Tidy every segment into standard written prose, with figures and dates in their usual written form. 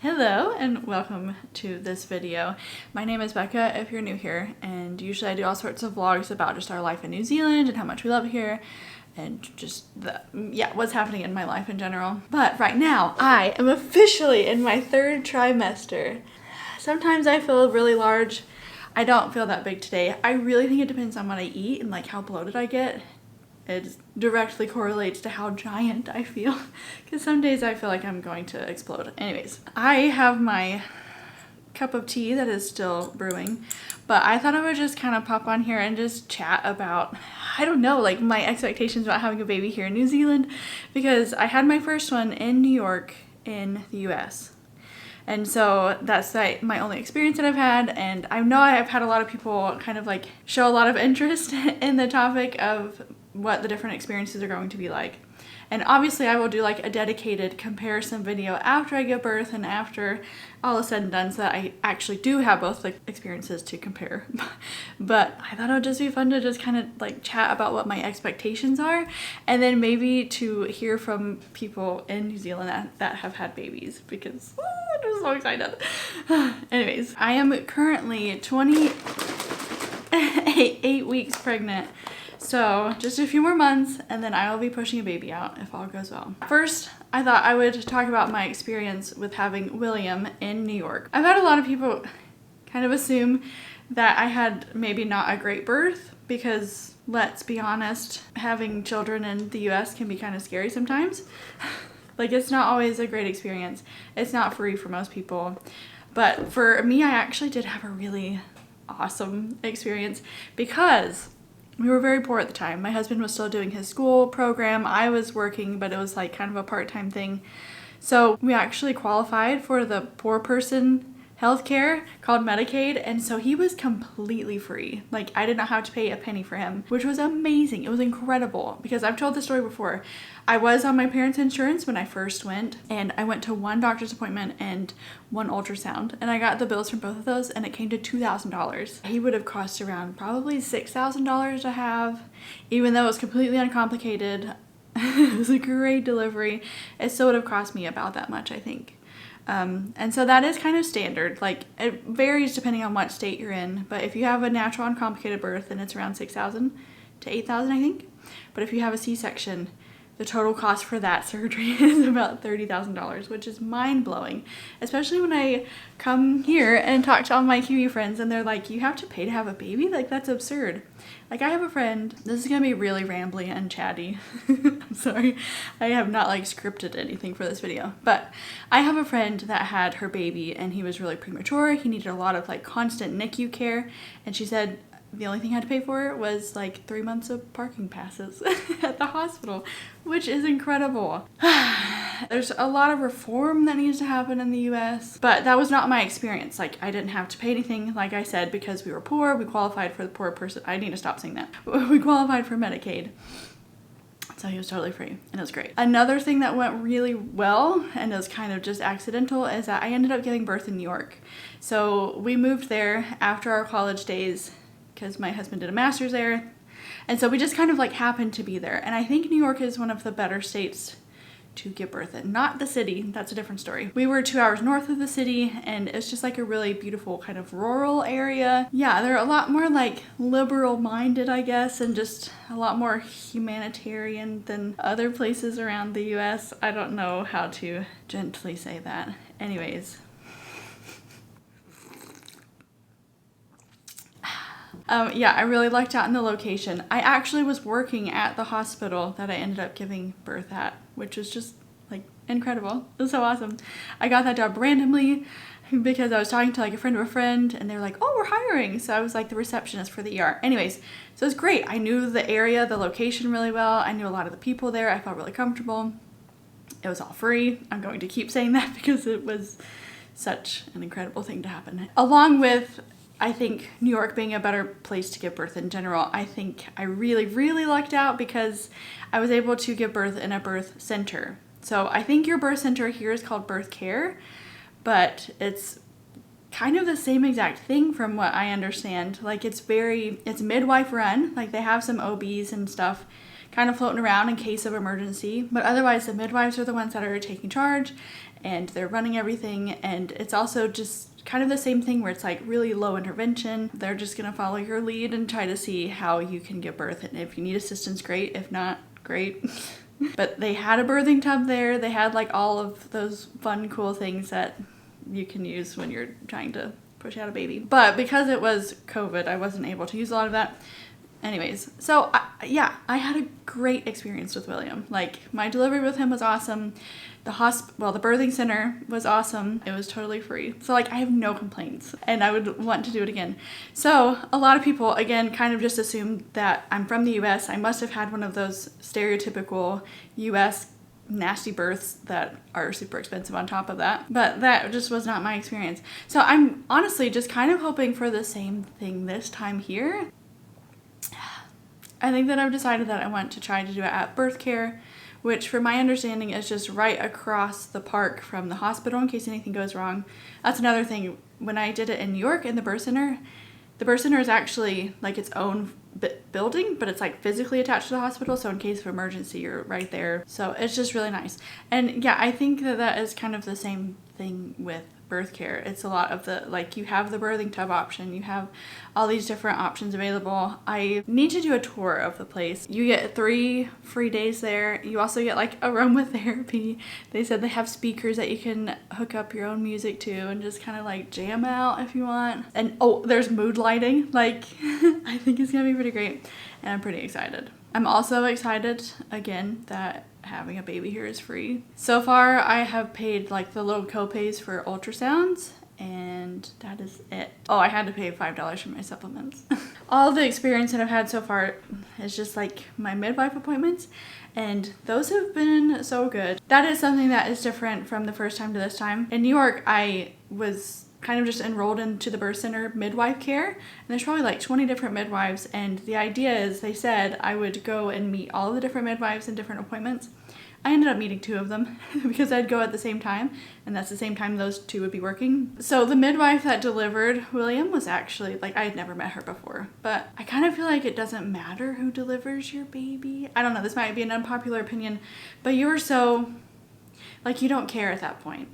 Hello and welcome to this video. My name is Becca if you're new here, and usually I do all sorts of vlogs about just our life in New Zealand and how much we love it here and just what's happening in my life in general. But right now I am officially in my third trimester. Sometimes I feel really large. I don't feel that big today. I really think it depends on what I eat and like how bloated I get. It directly correlates to how giant I feel, because some days I feel like I'm going to explode. Anyways, I have my cup of tea that is still brewing, but I thought I would just kind of pop on here and just chat about, I don't know, like my expectations about having a baby here in New Zealand, because I had my first one in New York in the US. And so that's like my only experience that I've had, and I know I've had a lot of people kind of like show a lot of interest in the topic of what the different experiences are going to be like. And obviously I will do like a dedicated comparison video after I give birth and after all is said and done, so that I actually do have both the experiences to compare. But I thought it would just be fun to just kind of like chat about what my expectations are, and then maybe to hear from people in New Zealand that have had babies, because I'm just so excited. Anyways, I am currently 28 weeks pregnant. So just a few more months and then I will be pushing a baby out if all goes well. First, I thought I would talk about my experience with having William in New York. I've had a lot of people kind of assume that I had maybe not a great birth, because let's be honest, having children in the US can be kind of scary sometimes. Like, it's not always a great experience. It's not free for most people. But for me, I actually did have a really awesome experience, because we were very poor at the time. My husband was still doing his school program. I was working, but it was like kind of a part-time thing. So we actually qualified for the poor person healthcare called Medicaid, and so he was completely free. Like, I did not have to pay a penny for him, which was amazing. It was incredible, because I've told this story before. I was on my parents' insurance when I first went, and I went to one doctor's appointment and one ultrasound, and I got the bills from both of those, and it came to $2,000. He would have cost around probably $6,000 to have, even though it was completely uncomplicated. It was a great delivery. It still would have cost me about that much, I think. And so that is kind of standard. Like, it varies depending on what state you're in, but if you have a natural uncomplicated birth, then it's around $6,000 to $8,000, I think. But if you have a C-section, the total cost for that surgery is about $30,000, which is mind-blowing, especially when I come here and talk to all my Kiwi friends and they're like, you have to pay to have a baby? Like, that's absurd. Like, I have a friend, this is gonna be really rambly and chatty. I'm sorry, I have not like scripted anything for this video, but I have a friend that had her baby and he was really premature. He needed a lot of like constant NICU care, and she said the only thing I had to pay for was like 3 months of parking passes at the hospital, which is incredible. There's a lot of reform that needs to happen in the US, but that was not my experience. Like, I didn't have to pay anything, like I said, because we were poor. We qualified for the poor person. I need to stop saying that. We qualified for Medicaid. So he was totally free, and it was great. Another thing that went really well, and it was kind of just accidental, is that I ended up giving birth in New York. So we moved there after our college days, because my husband did a master's there. And so we just kind of like happened to be there. And I think New York is one of the better states to give birth in. Not the city, that's a different story. We were 2 hours north of the city, and it's just like a really beautiful kind of rural area. Yeah, they're a lot more like liberal minded, I guess, and just a lot more humanitarian than other places around the US. I don't know how to gently say that. Anyways. Yeah, I really lucked out in the location. I actually was working at the hospital that I ended up giving birth at, which was just like incredible. It was so awesome. I got that job randomly because I was talking to like a friend of a friend, and they were like, oh, we're hiring. So I was like the receptionist for the ER. Anyways, so it was great. I knew the area, the location really well. I knew a lot of the people there. I felt really comfortable. It was all free. I'm going to keep saying that because it was such an incredible thing to happen. Along with, I think, New York being a better place to give birth in general, I think I really, really lucked out because I was able to give birth in a birth center. So I think your birth center here is called birth care, but it's kind of the same exact thing from what I understand. Like, it's midwife run. Like, they have some OBs and stuff kind of floating around in case of emergency, but otherwise the midwives are the ones that are taking charge and they're running everything, and it's also just kind of the same thing where it's like really low intervention. They're just gonna follow your lead and try to see how you can give birth, and if you need assistance, great. If not, great. But they had a birthing tub there. They had like all of those fun, cool things that you can use when you're trying to push out a baby. But because it was COVID, I wasn't able to use a lot of that. Anyways, so I had a great experience with William. Like, my delivery with him was awesome. The birthing center was awesome. It was totally free. So like, I have no complaints, and I would want to do it again. So a lot of people, again, kind of just assumed that I'm from the US. I must have had one of those stereotypical US nasty births that are super expensive on top of that. But that just was not my experience. So I'm honestly just kind of hoping for the same thing this time here. I think that I've decided that I want to try to do it at Birth Care, which from my understanding is just right across the park from the hospital in case anything goes wrong. That's another thing. When I did it in New York in the birth center is actually like its own building, but it's like physically attached to the hospital. So in case of emergency, you're right there. So it's just really nice. And yeah, I think that that is kind of the same thing with Birth Care. It's a lot of the, like, you have the birthing tub option, you have all these different options available. I need to do a tour of the place. You get 3 free days there. You also get like aromatherapy. They said they have speakers that you can hook up your own music to and just kind of like jam out if you want. And oh, there's mood lighting. Like, I think it's gonna be pretty great, and I'm pretty excited. I'm also excited again that having a baby here is free. So far, I have paid like the little co-pays for ultrasounds, and that is it. Oh, I had to pay $5 for my supplements. All the experience that I've had so far is just like my midwife appointments, and those have been so good. That is something that is different from the first time to this time. In New York, I was kind of just enrolled into the birth center midwife care, and there's probably like 20 different midwives, and the idea is they said I would go and meet all the different midwives in different appointments. I ended up meeting 2 of them because I'd go at the same time, and that's the same time those 2 would be working. So the midwife that delivered William was actually, like, I had never met her before, but I kind of feel like it doesn't matter who delivers your baby. I don't know, this might be an unpopular opinion, but you were so, like, you don't care at that point.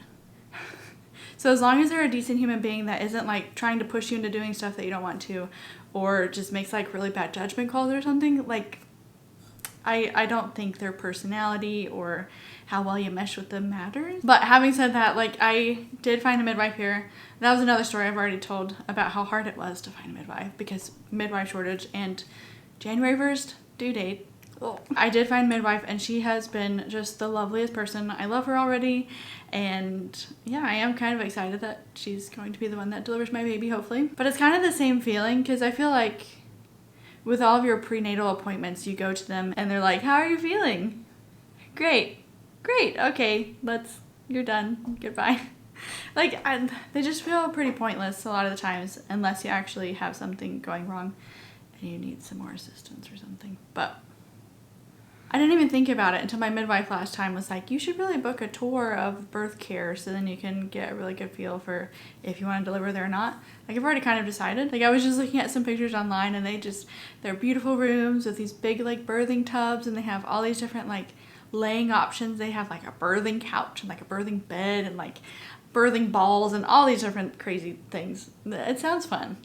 So as long as they're a decent human being that isn't like trying to push you into doing stuff that you don't want to, or just makes like really bad judgment calls or something, like, I don't think their personality or how well you mesh with them matters. But having said that, like, I did find a midwife here. That was another story I've already told about how hard it was to find a midwife because midwife shortage and January 1st due date. I did find a midwife, and she has been just the loveliest person. I love her already, and yeah, I am kind of excited that she's going to be the one that delivers my baby, hopefully. But it's kind of the same feeling because I feel like with all of your prenatal appointments, you go to them and they're like, how are you feeling? Great, okay, you're done, goodbye. Like, they just feel pretty pointless a lot of the times unless you actually have something going wrong and you need some more assistance or something. But I didn't even think about it until my midwife last time was like, you should really book a tour of Birth Care so then you can get a really good feel for if you want to deliver there or not. Like, I've already kind of decided. Like, I was just looking at some pictures online, and they're beautiful rooms with these big like birthing tubs, and they have all these different like laying options. They have like a birthing couch and like a birthing bed and like birthing balls and all these different crazy things. It sounds fun.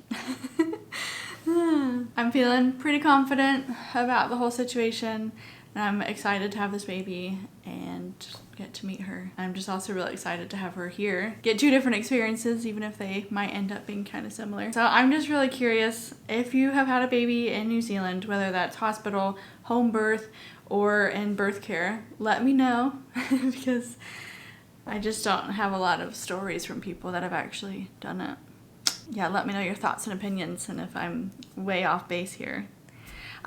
I'm feeling pretty confident about the whole situation. I'm excited to have this baby and get to meet her. I'm just also really excited to have her here. Get 2 different experiences, even if they might end up being kind of similar. So I'm just really curious if you have had a baby in New Zealand, whether that's hospital, home birth, or in Birth Care, let me know because I just don't have a lot of stories from people that have actually done it. Yeah, let me know your thoughts and opinions and if I'm way off base here.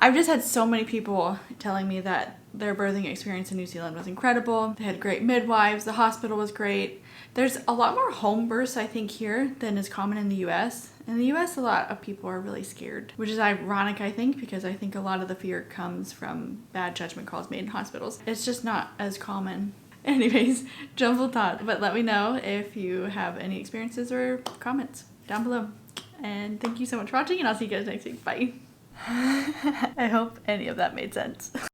I've just had so many people telling me that their birthing experience in New Zealand was incredible. They had great midwives. The hospital was great. There's a lot more home births, I think, here than is common in the US. In the US, a lot of people are really scared, which is ironic, I think, because I think a lot of the fear comes from bad judgment calls made in hospitals. It's just not as common. Anyways, jumbled thought, but let me know if you have any experiences or comments down below. And thank you so much for watching, and I'll see you guys next week. Bye. I hope any of that made sense.